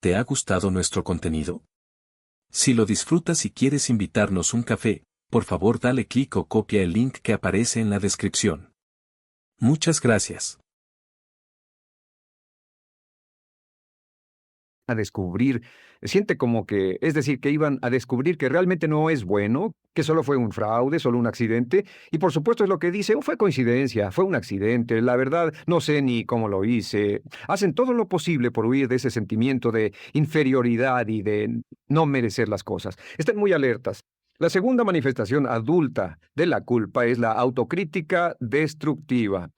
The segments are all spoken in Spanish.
¿te ha gustado nuestro contenido? Si lo disfrutas y quieres invitarnos un café, por favor dale clic o copia el link que aparece en la descripción. Muchas gracias. A descubrir, siente como que, es decir, que iban a descubrir que realmente no es bueno, que solo fue un fraude, solo un accidente, y por supuesto es lo que dice, fue coincidencia, fue un accidente, la verdad no sé ni cómo lo hice. Hacen todo lo posible por huir de ese sentimiento de inferioridad y de no merecer las cosas. Estén muy alertas. La segunda manifestación adulta de la culpa es la autocrítica destructiva.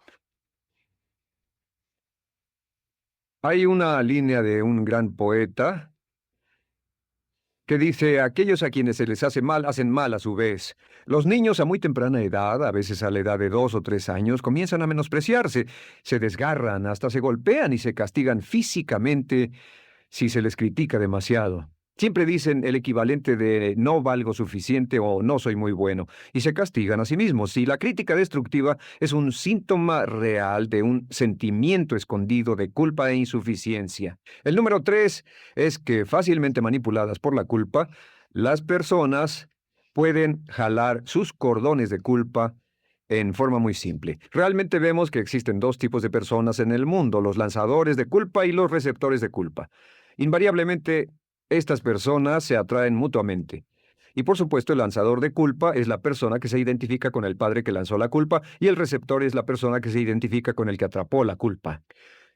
Hay una línea de un gran poeta que dice, aquellos a quienes se les hace mal, hacen mal a su vez. Los niños a muy temprana edad, a veces a la edad de 2 o 3 años, comienzan a menospreciarse, se desgarran, hasta se golpean y se castigan físicamente si se les critica demasiado. Siempre dicen el equivalente de no valgo suficiente o no soy muy bueno, y se castigan a sí mismos. Y la crítica destructiva es un síntoma real de un sentimiento escondido de culpa e insuficiencia. El número 3 es que fácilmente manipuladas por la culpa, las personas pueden jalar sus cordones de culpa en forma muy simple. Realmente vemos que existen dos tipos de personas en el mundo, los lanzadores de culpa y los receptores de culpa. Invariablemente, estas personas se atraen mutuamente. Y por supuesto, el lanzador de culpa es la persona que se identifica con el padre que lanzó la culpa y el receptor es la persona que se identifica con el que atrapó la culpa.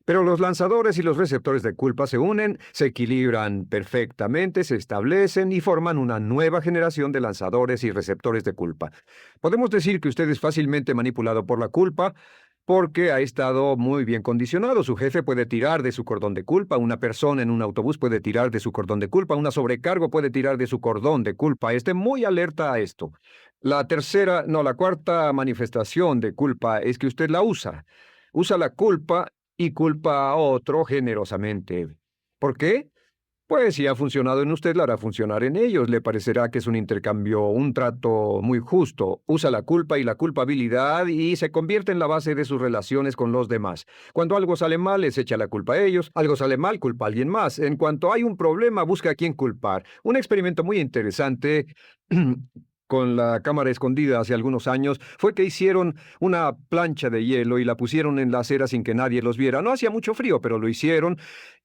Pero los lanzadores y los receptores de culpa se unen, se equilibran perfectamente, se establecen y forman una nueva generación de lanzadores y receptores de culpa. Podemos decir que usted es fácilmente manipulado por la culpa porque ha estado muy bien condicionado. Su jefe puede tirar de su cordón de culpa, una persona en un autobús puede tirar de su cordón de culpa, una sobrecargo puede tirar de su cordón de culpa. Esté muy alerta a esto. La cuarta manifestación de culpa es que usted la usa. Usa la culpa y culpa a otro generosamente. ¿Por qué? Pues si ha funcionado en usted, la hará funcionar en ellos. Le parecerá que es un intercambio, un trato muy justo. Usa la culpa y la culpabilidad y se convierte en la base de sus relaciones con los demás. Cuando algo sale mal, les echa la culpa a ellos. Algo sale mal, culpa a alguien más. En cuanto hay un problema, busca a quién culpar. Un experimento muy interesante con la cámara escondida hace algunos años fue que hicieron una plancha de hielo y la pusieron en la acera sin que nadie los viera. No hacía mucho frío, pero lo hicieron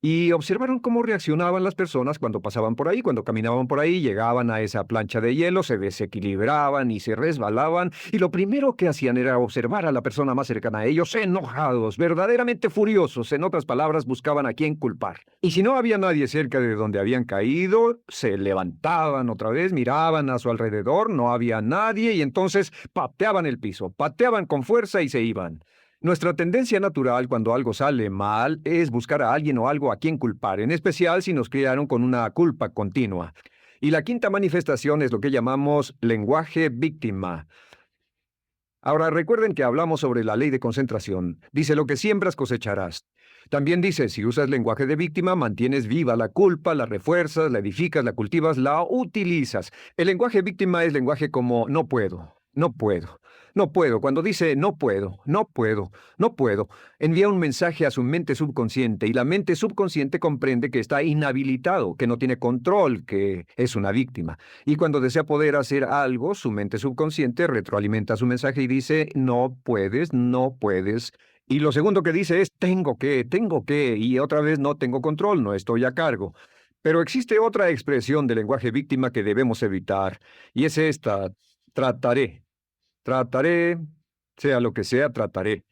y observaron cómo reaccionaban las personas cuando pasaban por ahí, cuando caminaban por ahí, llegaban a esa plancha de hielo, se desequilibraban y se resbalaban y lo primero que hacían era observar a la persona más cercana a ellos, enojados, verdaderamente furiosos. En otras palabras, buscaban a quién culpar. Y si no había nadie cerca de donde habían caído, se levantaban otra vez, miraban a su alrededor, no había nadie y entonces pateaban el piso, pateaban con fuerza y se iban. Nuestra tendencia natural cuando algo sale mal es buscar a alguien o algo a quien culpar, en especial si nos criaron con una culpa continua. Y la quinta manifestación es lo que llamamos lenguaje víctima. Ahora recuerden que hablamos sobre la ley de concentración. Dice lo que siembras cosecharás. También dice, si usas lenguaje de víctima, mantienes viva la culpa, la refuerzas, la edificas, la cultivas, la utilizas. El lenguaje víctima es lenguaje como no puedo, no puedo, no puedo. Cuando dice no puedo, no puedo, no puedo, envía un mensaje a su mente subconsciente y la mente subconsciente comprende que está inhabilitado, que no tiene control, que es una víctima. Y cuando desea poder hacer algo, su mente subconsciente retroalimenta su mensaje y dice no puedes, no puedes. Y lo segundo que dice es tengo que, y otra vez no tengo control, no estoy a cargo. Pero existe otra expresión del lenguaje víctima que debemos evitar, y es esta, trataré. Trataré, sea lo que sea, trataré.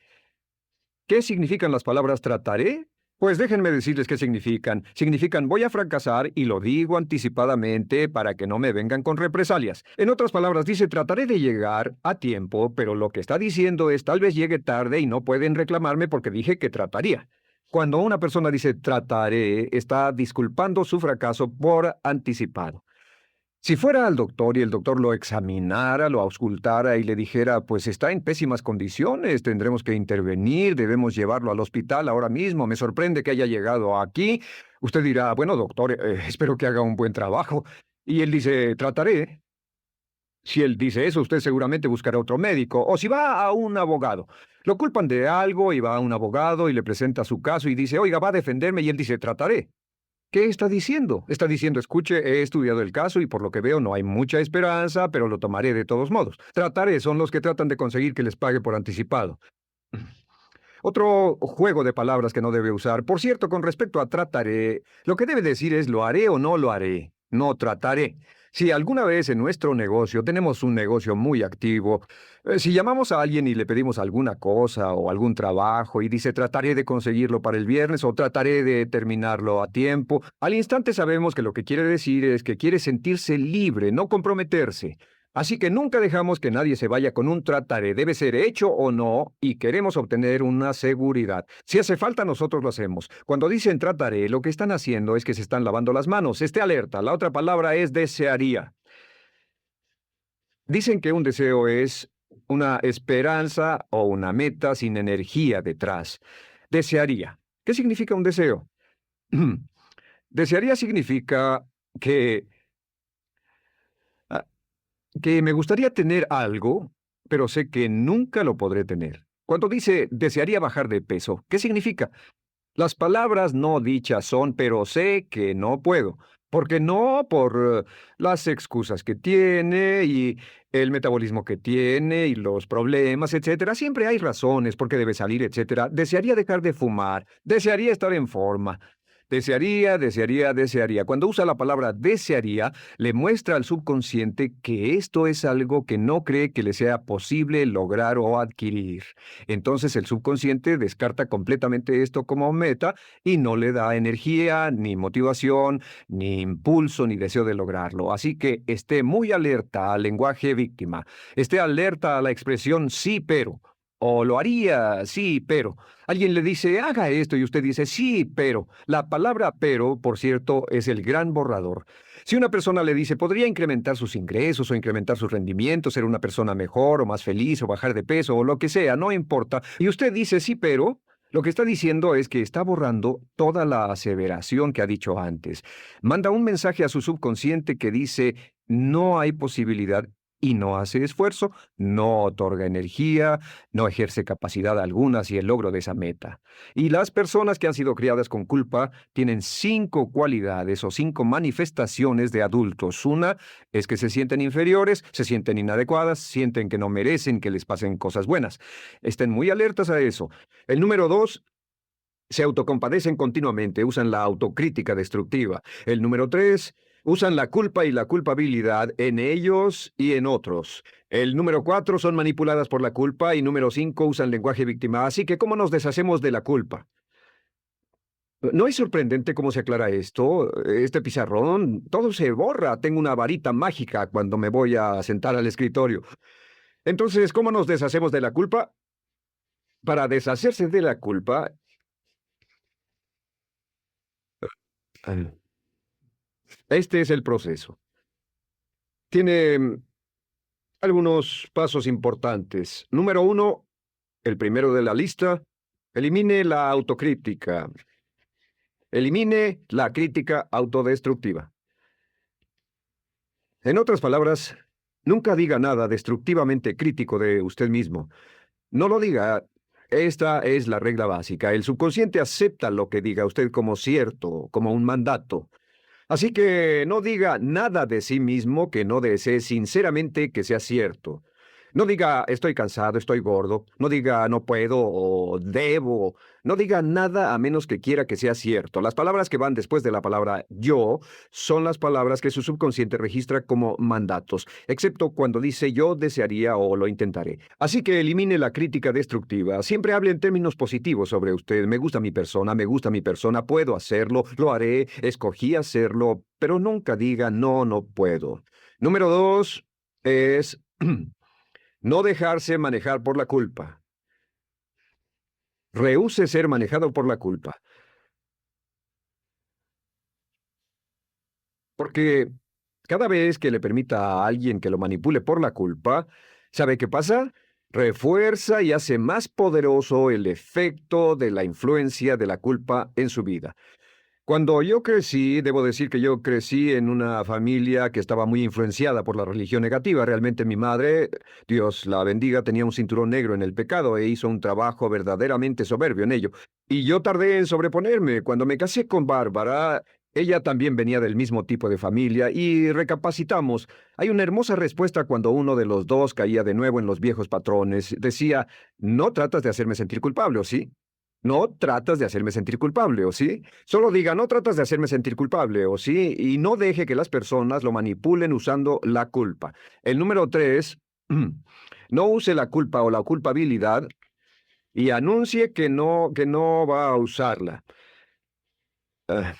¿Qué significan las palabras trataré? Pues déjenme decirles qué significan. Significan voy a fracasar y lo digo anticipadamente para que no me vengan con represalias. En otras palabras, dice trataré de llegar a tiempo, pero lo que está diciendo es tal vez llegue tarde y no pueden reclamarme porque dije que trataría. Cuando una persona dice trataré, está disculpando su fracaso por anticipado. Si fuera al doctor y el doctor lo examinara, lo auscultara y le dijera, pues está en pésimas condiciones, tendremos que intervenir, debemos llevarlo al hospital ahora mismo, me sorprende que haya llegado aquí, usted dirá, bueno, doctor, espero que haga un buen trabajo. Y él dice, trataré. Si él dice eso, usted seguramente buscará otro médico. O si va a un abogado. Lo culpan de algo y va a un abogado y le presenta su caso y dice, oiga, va a defenderme y él dice, trataré. ¿Qué está diciendo? Está diciendo, escuche, he estudiado el caso y por lo que veo no hay mucha esperanza, pero lo tomaré de todos modos. Trataré son los que tratan de conseguir que les pague por anticipado. Otro juego de palabras que no debe usar. Por cierto, con respecto a trataré, lo que debe decir es lo haré o no lo haré. No trataré. Si alguna vez en nuestro negocio tenemos un negocio muy activo, si llamamos a alguien y le pedimos alguna cosa o algún trabajo y dice trataré de conseguirlo para el viernes o trataré de terminarlo a tiempo, al instante sabemos que lo que quiere decir es que quiere sentirse libre, no comprometerse. Así que nunca dejamos que nadie se vaya con un trataré. Debe ser hecho o no y queremos obtener una seguridad. Si hace falta, nosotros lo hacemos. Cuando dicen trataré, lo que están haciendo es que se están lavando las manos. Esté alerta. La otra palabra es desearía. Dicen que un deseo es una esperanza o una meta sin energía detrás. Desearía. ¿Qué significa un deseo? Desearía significa que que me gustaría tener algo, pero sé que nunca lo podré tener. Cuando dice desearía bajar de peso, ¿qué significa? Las palabras no dichas son, pero sé que no puedo. Porque no por las excusas que tiene y el metabolismo que tiene y los problemas, etcétera. Siempre hay razones por qué debe salir, etcétera. Desearía dejar de fumar, desearía estar en forma. Desearía, desearía, desearía. Cuando usa la palabra desearía, le muestra al subconsciente que esto es algo que no cree que le sea posible lograr o adquirir. Entonces el subconsciente descarta completamente esto como meta y no le da energía, ni motivación, ni impulso, ni deseo de lograrlo. Así que esté muy alerta al lenguaje víctima. Esté alerta a la expresión sí, pero. O lo haría, sí, pero. Alguien le dice, haga esto, y usted dice, sí, pero. La palabra pero, por cierto, es el gran borrador. Si una persona le dice, podría incrementar sus ingresos o incrementar su rendimiento, ser una persona mejor o más feliz o bajar de peso o lo que sea, no importa, y usted dice, sí, pero, lo que está diciendo es que está borrando toda la aseveración que ha dicho antes. Manda un mensaje a su subconsciente que dice, no hay posibilidad y no hace esfuerzo, no otorga energía, no ejerce capacidad alguna hacia el logro de esa meta. Y las personas que han sido criadas con culpa tienen 5 cualidades o 5 manifestaciones de adultos. Una es que se sienten inferiores, se sienten inadecuadas, sienten que no merecen que les pasen cosas buenas. Estén muy alertas a eso. El número 2, se autocompadecen continuamente, usan la autocrítica destructiva. El número 3, usan la culpa y la culpabilidad en ellos y en otros. El número 4, son manipuladas por la culpa y número 5, usan lenguaje víctima. Así que, ¿cómo nos deshacemos de la culpa? ¿No es sorprendente cómo se aclara esto? Este pizarrón, todo se borra. Tengo una varita mágica cuando me voy a sentar al escritorio. Entonces, ¿cómo nos deshacemos de la culpa? Para deshacerse de la culpa, este es el proceso. Tiene algunos pasos importantes. Número 1, el primero de la lista, elimine la autocrítica. Elimine la crítica autodestructiva. En otras palabras, nunca diga nada destructivamente crítico de usted mismo. No lo diga. Esta es la regla básica. El subconsciente acepta lo que diga usted como cierto, como un mandato. Así que no diga nada de sí mismo que no desee sinceramente que sea cierto. No diga estoy cansado, estoy gordo. No diga no puedo o debo. No diga nada a menos que quiera que sea cierto. Las palabras que van después de la palabra yo son las palabras que su subconsciente registra como mandatos, excepto cuando dice yo desearía o lo intentaré. Así que elimine la crítica destructiva. Siempre hable en términos positivos sobre usted. Me gusta mi persona, puedo hacerlo, lo haré, escogí hacerlo, pero nunca diga no, no puedo. Número 2 es no dejarse manejar por la culpa. Rehúse ser manejado por la culpa. Porque cada vez que le permita a alguien que lo manipule por la culpa, ¿sabe qué pasa? Refuerza y hace más poderoso el efecto de la influencia de la culpa en su vida. Cuando yo crecí, debo decir que yo crecí en una familia que estaba muy influenciada por la religión negativa. Realmente mi madre, Dios la bendiga, tenía un cinturón negro en el pecado e hizo un trabajo verdaderamente soberbio en ello. Y yo tardé en sobreponerme. Cuando me casé con Bárbara, Ella también venía del mismo tipo de familia y recapacitamos. Hay una hermosa respuesta cuando uno de los dos caía de nuevo en los viejos patrones. Decía, no tratas de hacerme sentir culpable, ¿o sí? No tratas de hacerme sentir culpable, ¿o sí? Solo diga, no tratas de hacerme sentir culpable, ¿o sí? Y no deje que las personas lo manipulen usando la culpa. El número 3, no use la culpa o la culpabilidad y anuncie que no va a usarla. Ah,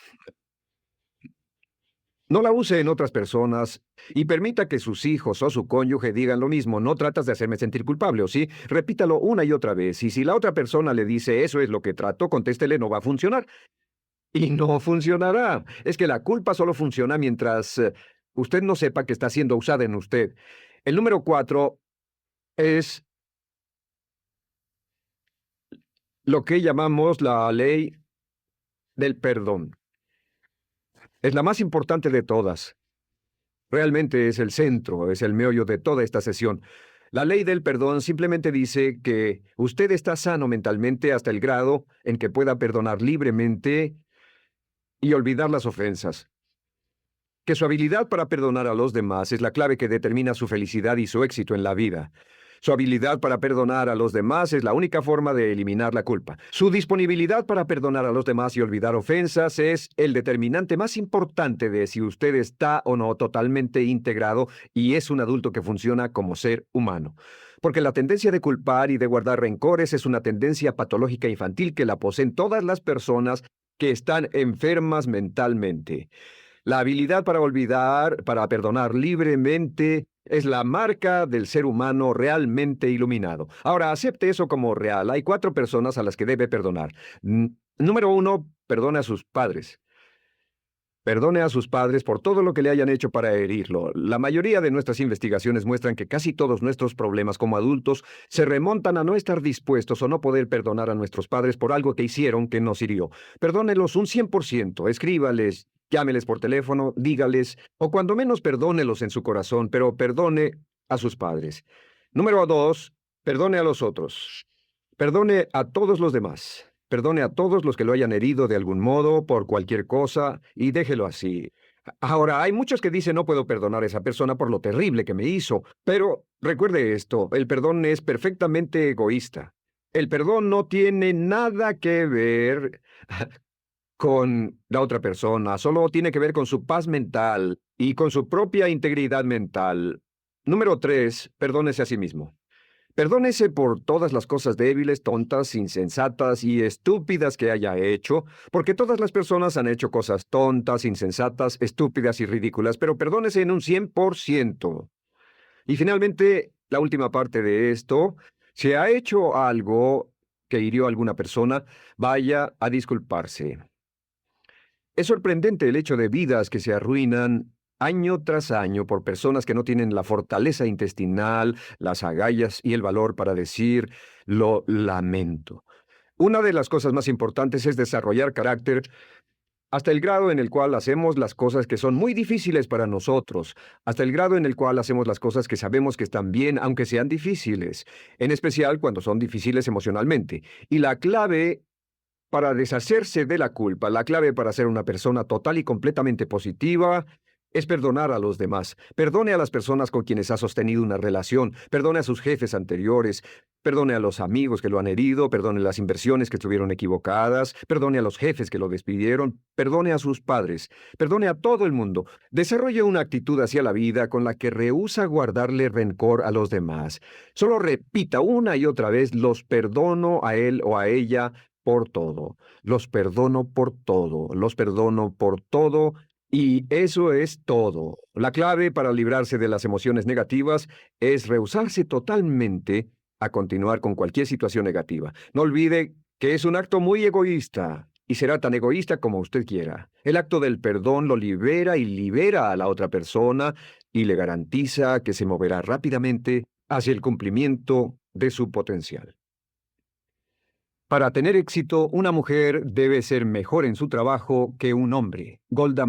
no la use en otras personas y permita que sus hijos o su cónyuge digan lo mismo. No tratas de hacerme sentir culpable, ¿o sí? Repítalo una y otra vez. Y si la otra persona le dice eso es lo que trato, contéstele no va a funcionar. Y no funcionará. Es que la culpa solo funciona mientras usted no sepa que está siendo usada en usted. El número 4 es lo que llamamos la ley del perdón. Es la más importante de todas. Realmente es el centro, es el meollo de toda esta sesión. La ley del perdón simplemente dice que usted está sano mentalmente hasta el grado en que pueda perdonar libremente y olvidar las ofensas. Que su habilidad para perdonar a los demás es la clave que determina su felicidad y su éxito en la vida. Su habilidad para perdonar a los demás es la única forma de eliminar la culpa. Su disponibilidad para perdonar a los demás y olvidar ofensas es el determinante más importante de si usted está o no totalmente integrado y es un adulto que funciona como ser humano. Porque la tendencia de culpar y de guardar rencores es una tendencia patológica infantil que la poseen todas las personas que están enfermas mentalmente. La habilidad para olvidar, para perdonar libremente, es la marca del ser humano realmente iluminado. Ahora, acepte eso como real. Hay 4 personas a las que debe perdonar. Número 1, perdone a sus padres. Perdone a sus padres por todo lo que le hayan hecho para herirlo. La mayoría de nuestras investigaciones muestran que casi todos nuestros problemas como adultos se remontan a no estar dispuestos o no poder perdonar a nuestros padres por algo que hicieron que nos hirió. Perdónelos un 100%, escríbales, llámeles por teléfono, dígales, o cuando menos perdónelos en su corazón, pero perdone a sus padres. Número 2, perdone a los otros. Perdone a todos los demás. Perdone a todos los que lo hayan herido de algún modo, por cualquier cosa, y déjelo así. Ahora, hay muchos que dicen no puedo perdonar a esa persona por lo terrible que me hizo, pero recuerde esto, el perdón es perfectamente egoísta. El perdón no tiene nada que ver con la otra persona, solo tiene que ver con su paz mental y con su propia integridad mental. Número 3, perdónese a sí mismo. Perdónese por todas las cosas débiles, tontas, insensatas y estúpidas que haya hecho, porque todas las personas han hecho cosas tontas, insensatas, estúpidas y ridículas, pero perdónese en un 100%. Y finalmente, la última parte de esto, si ha hecho algo que hirió a alguna persona, vaya a disculparse. Es sorprendente el hecho de vidas que se arruinan año tras año por personas que no tienen la fortaleza intestinal, las agallas y el valor para decir lo lamento. Una de las cosas más importantes es desarrollar carácter hasta el grado en el cual hacemos las cosas que son muy difíciles para nosotros, hasta el grado en el cual hacemos las cosas que sabemos que están bien aunque sean difíciles, en especial cuando son difíciles emocionalmente. Y la clave para deshacerse de la culpa, la clave para ser una persona total y completamente positiva es perdonar a los demás. Perdone a las personas con quienes ha sostenido una relación, perdone a sus jefes anteriores, perdone a los amigos que lo han herido, perdone las inversiones que estuvieron equivocadas, perdone a los jefes que lo despidieron, perdone a sus padres, perdone a todo el mundo. Desarrolle una actitud hacia la vida con la que rehúsa guardarle rencor a los demás. Solo repita una y otra vez, los perdono a él o a ella por todo. Los perdono por todo. Los perdono por todo. Y eso es todo. La clave para librarse de las emociones negativas es rehusarse totalmente a continuar con cualquier situación negativa. No olvide que es un acto muy egoísta y será tan egoísta como usted quiera. El acto del perdón lo libera y libera a la otra persona y le garantiza que se moverá rápidamente hacia el cumplimiento de su potencial. Para tener éxito, una mujer debe ser mejor en su trabajo que un hombre. Golda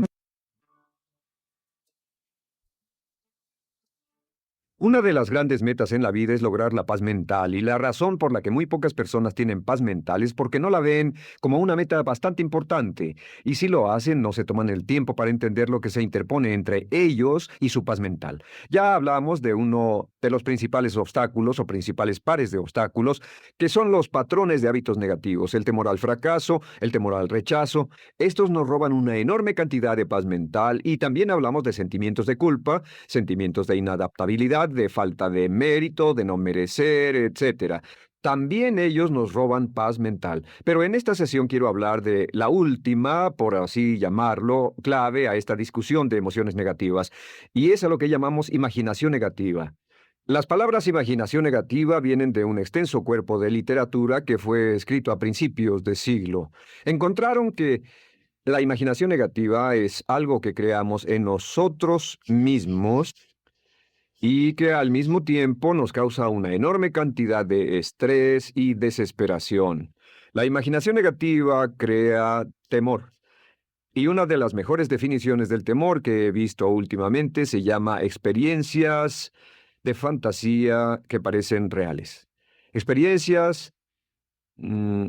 Una de las grandes metas en la vida es lograr la paz mental, y la razón por la que muy pocas personas tienen paz mental es porque no la ven como una meta bastante importante, y si lo hacen no se toman el tiempo para entender lo que se interpone entre ellos y su paz mental. Ya hablamos de uno de los principales obstáculos o principales pares de obstáculos, que son los patrones de hábitos negativos, el temor al fracaso, el temor al rechazo. Estos nos roban una enorme cantidad de paz mental, y también hablamos de sentimientos de culpa, sentimientos de inadaptabilidad, de falta de mérito, de no merecer, etcétera. También ellos nos roban paz mental. Pero en esta sesión quiero hablar de la última, por así llamarlo, clave a esta discusión de emociones negativas, y es a lo que llamamos imaginación negativa. Las palabras imaginación negativa vienen de un extenso cuerpo de literatura que fue escrito a principios de siglo. Encontraron que la imaginación negativa es algo que creamos en nosotros mismos y que al mismo tiempo nos causa una enorme cantidad de estrés y desesperación. La imaginación negativa crea temor. Y una de las mejores definiciones del temor que he visto últimamente se llama experiencias de fantasía que parecen reales. Experiencias mm,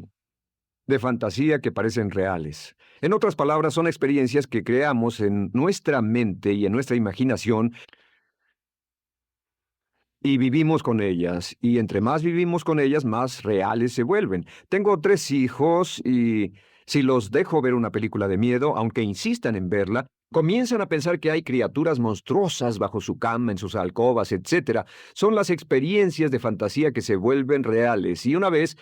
de fantasía que parecen reales. En otras palabras, son experiencias que creamos en nuestra mente y en nuestra imaginación y vivimos con ellas. Y entre más vivimos con ellas, más reales se vuelven. Tengo 3 hijos y si los dejo ver una película de miedo, aunque insistan en verla, comienzan a pensar que hay criaturas monstruosas bajo su cama, en sus alcobas, etc. Son las experiencias de fantasía que se vuelven reales. Y una vez,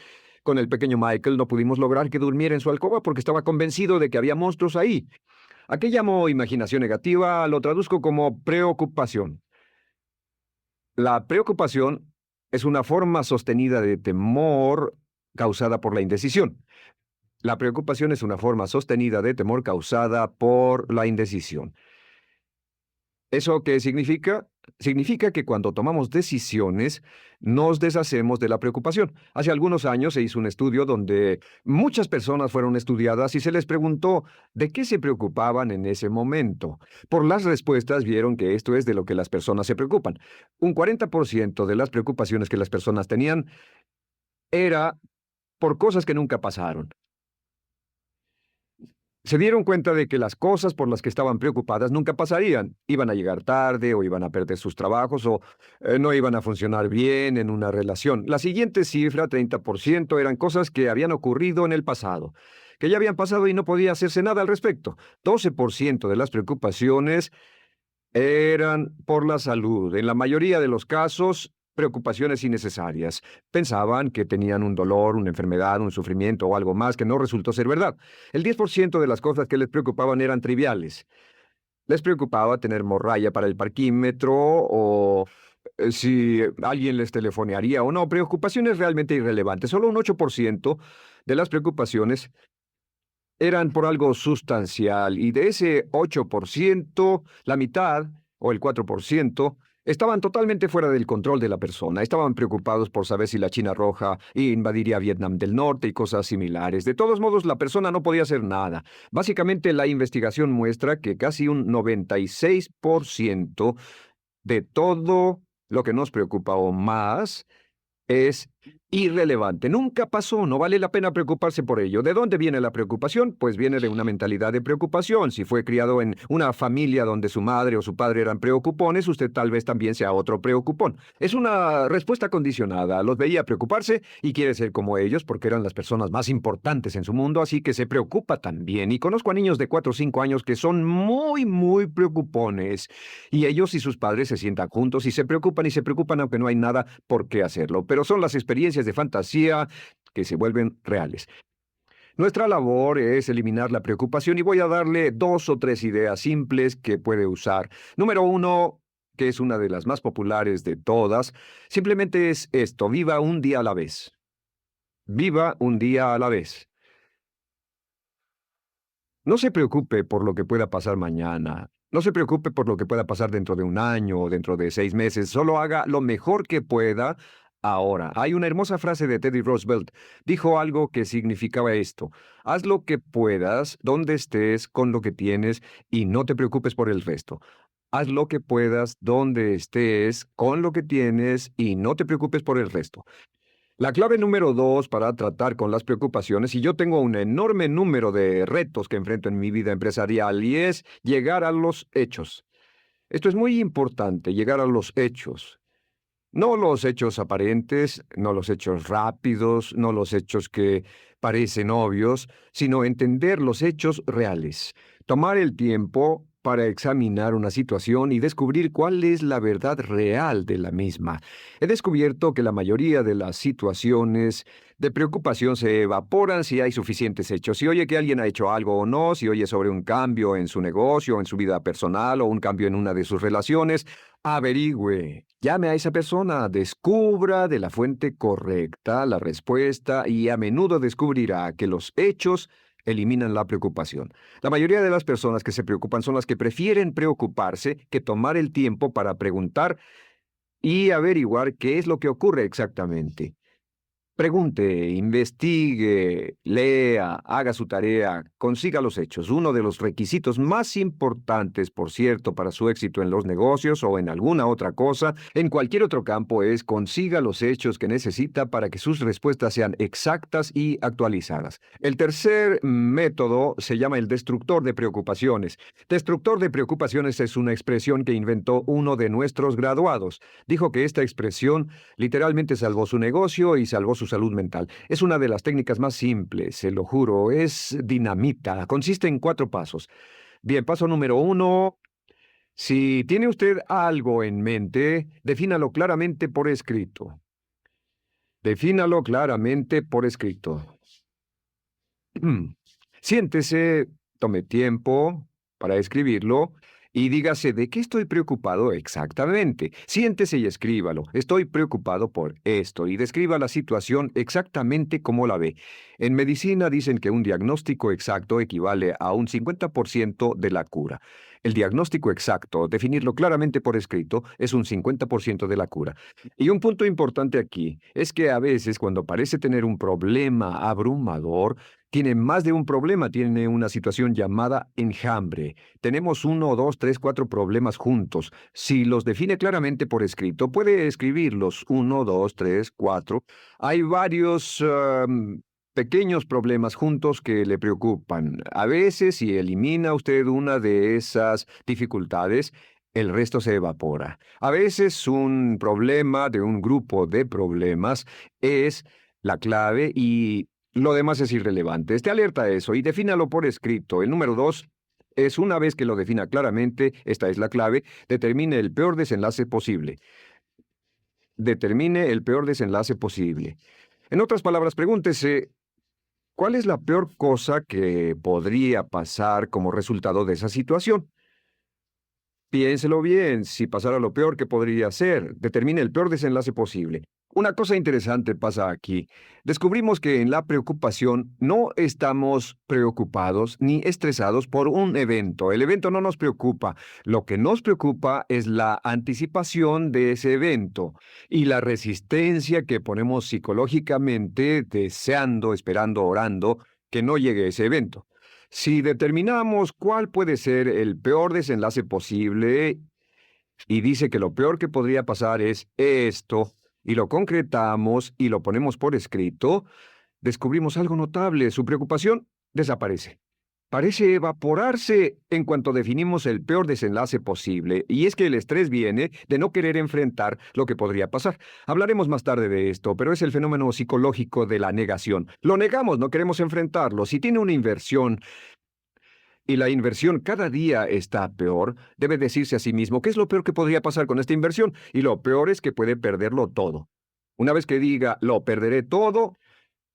con el pequeño Michael, no pudimos lograr que durmiera en su alcoba porque estaba convencido de que había monstruos ahí. ¿A qué llamo imaginación negativa? Lo traduzco como preocupación. La preocupación es una forma sostenida de temor causada por la indecisión. La preocupación es una forma sostenida de temor causada por la indecisión. ¿Eso qué significa? Significa que cuando tomamos decisiones, nos deshacemos de la preocupación. Hace algunos años se hizo un estudio donde muchas personas fueron estudiadas y se les preguntó de qué se preocupaban en ese momento. Por las respuestas vieron que esto es de lo que las personas se preocupan. Un 40% de las preocupaciones que las personas tenían era por cosas que nunca pasaron. Se dieron cuenta de que las cosas por las que estaban preocupadas nunca pasarían. Iban a llegar tarde o iban a perder sus trabajos o no iban a funcionar bien en una relación. La siguiente cifra, 30%, eran cosas que habían ocurrido en el pasado, que ya habían pasado y no podía hacerse nada al respecto. 12% de las preocupaciones eran por la salud. En la mayoría de los casos, preocupaciones innecesarias. Pensaban que tenían un dolor, una enfermedad, un sufrimiento o algo más que no resultó ser verdad. El 10% de las cosas que les preocupaban eran triviales. Les preocupaba tener morralla para el parquímetro o si alguien les telefonearía o no. Preocupaciones realmente irrelevantes. Solo un 8% de las preocupaciones eran por algo sustancial, y de ese 8%, la mitad, o el 4%, estaban totalmente fuera del control de la persona. Estaban preocupados por saber si la China Roja invadiría Vietnam del Norte y cosas similares. De todos modos, la persona no podía hacer nada. Básicamente, la investigación muestra que casi un 96% de todo lo que nos preocupa o más es irrelevante. Nunca pasó, no vale la pena preocuparse por ello. ¿De dónde viene la preocupación? Pues viene de una mentalidad de preocupación. Si fue criado en una familia donde su madre o su padre eran preocupones, usted tal vez también sea otro preocupón. Es una respuesta condicionada. Los veía preocuparse y quiere ser como ellos porque eran las personas más importantes en su mundo, así que se preocupa también. Y conozco a niños de 4 o 5 años que son muy preocupones. Y ellos y sus padres se sientan juntos y se preocupan aunque no hay nada por qué hacerlo. Pero son las experiencias de fantasía que se vuelven reales. Nuestra labor es eliminar la preocupación y voy a darle 2 o 3 ideas simples que puede usar. Número 1, que es una de las más populares de todas, simplemente es esto: viva un día a la vez. Viva un día a la vez. No se preocupe por lo que pueda pasar mañana. No se preocupe por lo que pueda pasar dentro de un año o dentro de 6 meses. Solo haga lo mejor que pueda ahora. Hay una hermosa frase de Teddy Roosevelt. Dijo algo que significaba esto: haz lo que puedas, donde estés, con lo que tienes, y no te preocupes por el resto. Haz lo que puedas, donde estés, con lo que tienes y no te preocupes por el resto. La clave número 2 para tratar con las preocupaciones, y yo tengo un enorme número de retos que enfrento en mi vida empresarial, y es llegar a los hechos. Esto es muy importante, llegar a los hechos. No los hechos aparentes, no los hechos rápidos, no los hechos que parecen obvios, sino entender los hechos reales. Tomar el tiempo para examinar una situación y descubrir cuál es la verdad real de la misma. He descubierto que la mayoría de las situaciones de preocupación se evaporan si hay suficientes hechos. Si oye que alguien ha hecho algo o no, si oye sobre un cambio en su negocio, en su vida personal o un cambio en una de sus relaciones, averigüe, llame a esa persona, descubra de la fuente correcta la respuesta y a menudo descubrirá que los hechos eliminan la preocupación. La mayoría de las personas que se preocupan son las que prefieren preocuparse que tomar el tiempo para preguntar y averiguar qué es lo que ocurre exactamente. Pregunte, investigue, lea, haga su tarea, consiga los hechos. Uno de los requisitos más importantes, por cierto, para su éxito en los negocios o en alguna otra cosa, en cualquier otro campo, es consiga los hechos que necesita para que sus respuestas sean exactas y actualizadas. El tercer método se llama el destructor de preocupaciones. Destructor de preocupaciones es una expresión que inventó uno de nuestros graduados. Dijo que esta expresión literalmente salvó su negocio y salvó su salud mental. Es una de las técnicas más simples, se lo juro, es dinamita. Consiste en 4 pasos. Bien, paso número 1. Si tiene usted algo en mente, defínalo claramente por escrito. Defínalo claramente por escrito. Siéntese, tome tiempo para escribirlo y dígase de qué estoy preocupado exactamente. Siéntese y escríbalo. Estoy preocupado por esto y describa la situación exactamente como la ve. En medicina dicen que un diagnóstico exacto equivale a un 50% de la cura. El diagnóstico exacto, definirlo claramente por escrito, es un 50% de la cura. Y un punto importante aquí es que a veces cuando parece tener un problema abrumador, tiene más de un problema, tiene una situación llamada enjambre. Tenemos 1, 2, 3, 4 problemas juntos. Si los define claramente por escrito, puede escribirlos 1, 2, 3, 4. Hay varios pequeños problemas juntos que le preocupan. A veces, si elimina usted una de esas dificultades, el resto se evapora. A veces un problema de un grupo de problemas es la clave y lo demás es irrelevante. Esté alerta a eso y defínalo por escrito. El número 2 es una vez que lo defina claramente, esta es la clave, determine el peor desenlace posible. Determine el peor desenlace posible. En otras palabras, pregúntese, ¿cuál es la peor cosa que podría pasar como resultado de esa situación? Piénselo bien, si pasara lo peor que podría ser, determine el peor desenlace posible. Una cosa interesante pasa aquí. Descubrimos que en la preocupación no estamos preocupados ni estresados por un evento. El evento no nos preocupa. Lo que nos preocupa es la anticipación de ese evento y la resistencia que ponemos psicológicamente deseando, esperando, orando que no llegue ese evento. Si determinamos cuál puede ser el peor desenlace posible y dice que lo peor que podría pasar es esto, y lo concretamos y lo ponemos por escrito, descubrimos algo notable. Su preocupación desaparece. Parece evaporarse en cuanto definimos el peor desenlace posible, y es que el estrés viene de no querer enfrentar lo que podría pasar. Hablaremos más tarde de esto, pero es el fenómeno psicológico de la negación. Lo negamos, no queremos enfrentarlo. Si tiene una inversión y la inversión cada día está peor, debe decirse a sí mismo qué es lo peor que podría pasar con esta inversión, y lo peor es que puede perderlo todo. Una vez que diga, lo perderé todo,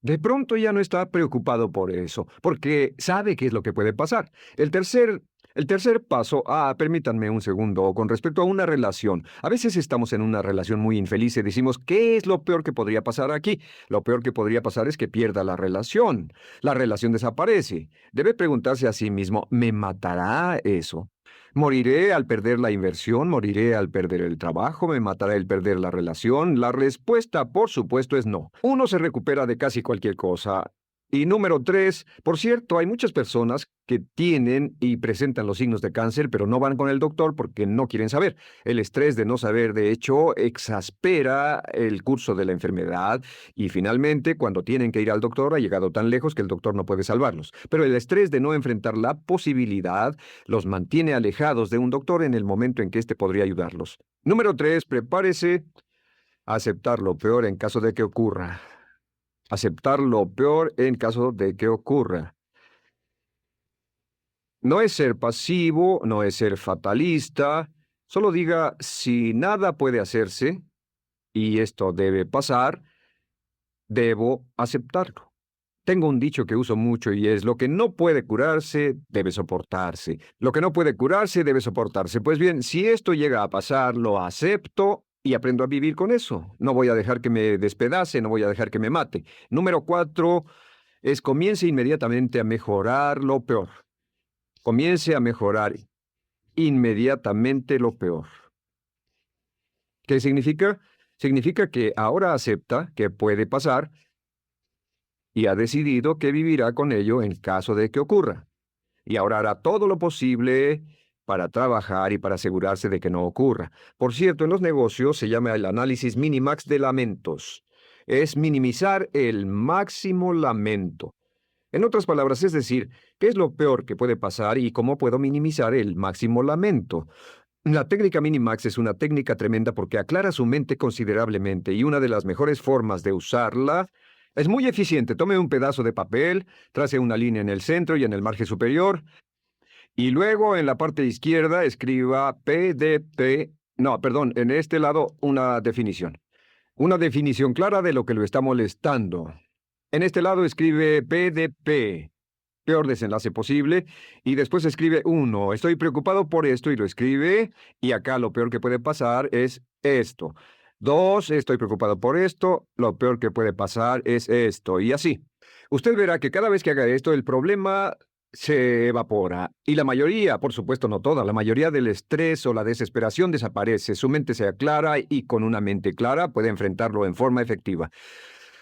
de pronto ya no está preocupado por eso, porque sabe qué es lo que puede pasar. El tercer paso, permítanme un segundo, con respecto a una relación. A veces estamos en una relación muy infeliz y decimos, ¿qué es lo peor que podría pasar aquí? Lo peor que podría pasar es que pierda la relación. La relación desaparece. Debe preguntarse a sí mismo, ¿me matará eso? ¿Moriré al perder la inversión? ¿Moriré al perder el trabajo? ¿Me matará el perder la relación? La respuesta, por supuesto, es no. Uno se recupera de casi cualquier cosa. Y número 3, por cierto, hay muchas personas que tienen y presentan los signos de cáncer, pero no van con el doctor porque no quieren saber. El estrés de no saber, de hecho, exaspera el curso de la enfermedad y finalmente, cuando tienen que ir al doctor, ha llegado tan lejos que el doctor no puede salvarlos. Pero el estrés de no enfrentar la posibilidad los mantiene alejados de un doctor en el momento en que éste podría ayudarlos. Número 3, prepárese a aceptar lo peor en caso de que ocurra. Aceptar lo peor en caso de que ocurra. No es ser pasivo, no es ser fatalista, solo diga si nada puede hacerse, y esto debe pasar, debo aceptarlo. Tengo un dicho que uso mucho y es: lo que no puede curarse, debe soportarse. Lo que no puede curarse, debe soportarse. Pues bien, si esto llega a pasar, lo acepto y aprendo a vivir con eso. No voy a dejar que me despedace, no voy a dejar que me mate. Número 4 es: comience inmediatamente a mejorar lo peor. Comience a mejorar inmediatamente lo peor. ¿Qué significa? Significa que ahora acepta que puede pasar y ha decidido que vivirá con ello en caso de que ocurra. Y ahora hará todo lo posible para trabajar y para asegurarse de que no ocurra. Por cierto, en los negocios se llama el análisis minimax de lamentos. Es minimizar el máximo lamento. En otras palabras, es decir, ¿qué es lo peor que puede pasar y cómo puedo minimizar el máximo lamento? La técnica Minimax es una técnica tremenda porque aclara su mente considerablemente y una de las mejores formas de usarla es muy eficiente. Tome un pedazo de papel, trace una línea en el centro y en el margen superior y luego en la parte izquierda escriba PDP. No, perdón, en este lado una definición. Una definición clara de lo que lo está molestando. En este lado escribe PDP, peor desenlace posible, y después escribe 1, estoy preocupado por esto, y lo escribe, y acá lo peor que puede pasar es esto. 2, estoy preocupado por esto, lo peor que puede pasar es esto, y así. Usted verá que cada vez que haga esto, el problema se evapora, y la mayoría, por supuesto no toda, la mayoría del estrés o la desesperación desaparece, su mente se aclara, y con una mente clara puede enfrentarlo en forma efectiva.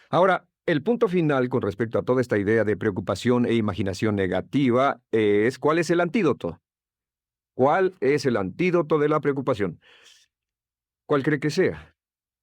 Ahora, el punto final con respecto a toda esta idea de preocupación e imaginación negativa es: ¿cuál es el antídoto? ¿Cuál es el antídoto de la preocupación? ¿Cuál cree que sea?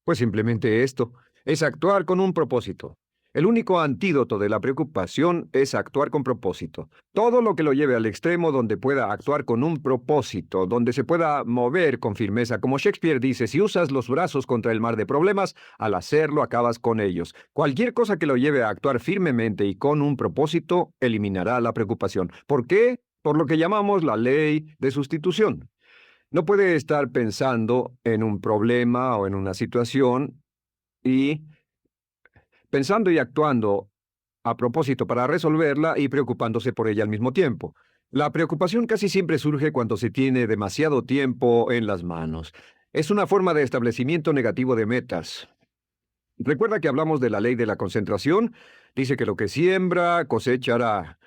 Pues simplemente esto, es actuar con un propósito. El único antídoto de la preocupación es actuar con propósito. Todo lo que lo lleve al extremo donde pueda actuar con un propósito, donde se pueda mover con firmeza. Como Shakespeare dice, si usas los brazos contra el mar de problemas, al hacerlo acabas con ellos. Cualquier cosa que lo lleve a actuar firmemente y con un propósito, eliminará la preocupación. ¿Por qué? Por lo que llamamos la ley de sustitución. No puede estar pensando en un problema o en una situación y pensando y actuando a propósito para resolverla y preocupándose por ella al mismo tiempo. La preocupación casi siempre surge cuando se tiene demasiado tiempo en las manos. Es una forma de establecimiento negativo de metas. ¿Recuerda que hablamos de la ley de la concentración? Dice que lo que siembra, cosechará.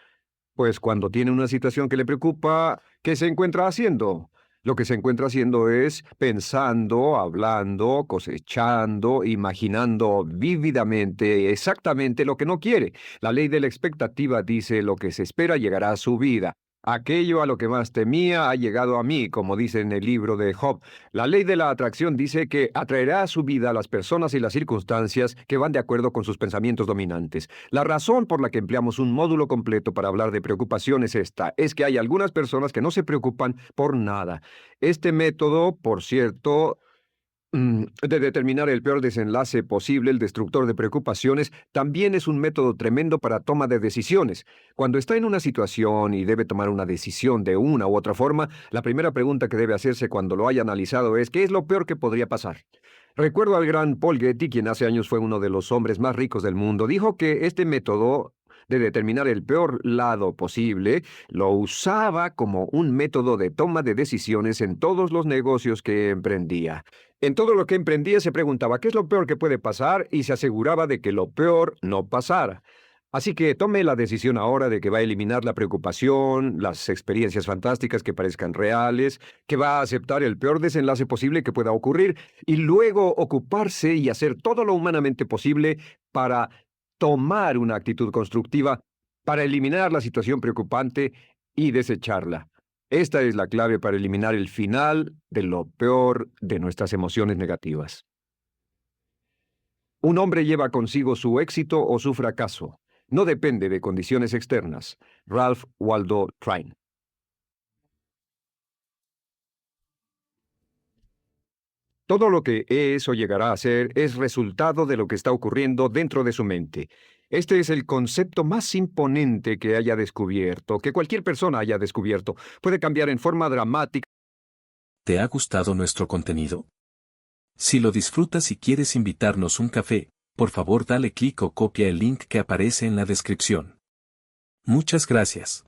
Pues cuando tiene una situación que le preocupa, ¿qué se encuentra haciendo? Lo que se encuentra haciendo es pensando, hablando, cosechando, imaginando vívidamente exactamente lo que no quiere. La ley de la expectativa dice: lo que se espera llegará a su vida. Aquello a lo que más temía ha llegado a mí, como dice en el libro de Job. La ley de la atracción dice que atraerá a su vida a las personas y las circunstancias que van de acuerdo con sus pensamientos dominantes. La razón por la que empleamos un módulo completo para hablar de preocupación es esta: es que hay algunas personas que no se preocupan por nada. Este método, por cierto, de determinar el peor desenlace posible, el destructor de preocupaciones, también es un método tremendo para toma de decisiones. Cuando está en una situación y debe tomar una decisión de una u otra forma, la primera pregunta que debe hacerse cuando lo haya analizado es: ¿qué es lo peor que podría pasar? Recuerdo al gran Paul Getty, quien hace años fue uno de los hombres más ricos del mundo. Dijo que este método de determinar el peor lado posible, lo usaba como un método de toma de decisiones en todos los negocios que emprendía. En todo lo que emprendía se preguntaba: ¿qué es lo peor que puede pasar? Y se aseguraba de que lo peor no pasara. Así que tome la decisión ahora de que va a eliminar la preocupación, las experiencias fantásticas que parezcan reales, que va a aceptar el peor desenlace posible que pueda ocurrir y luego ocuparse y hacer todo lo humanamente posible para tomar una actitud constructiva para eliminar la situación preocupante y desecharla. Esta es la clave para eliminar el final de lo peor de nuestras emociones negativas. Un hombre lleva consigo su éxito o su fracaso. No depende de condiciones externas. Ralph Waldo Trine. Todo lo que es o llegará a ser es resultado de lo que está ocurriendo dentro de su mente. Este es el concepto más imponente que haya descubierto, que cualquier persona haya descubierto. Puede cambiar en forma dramática. ¿Te ha gustado nuestro contenido? Si lo disfrutas y quieres invitarnos un café, por favor dale clic o copia el link que aparece en la descripción. Muchas gracias.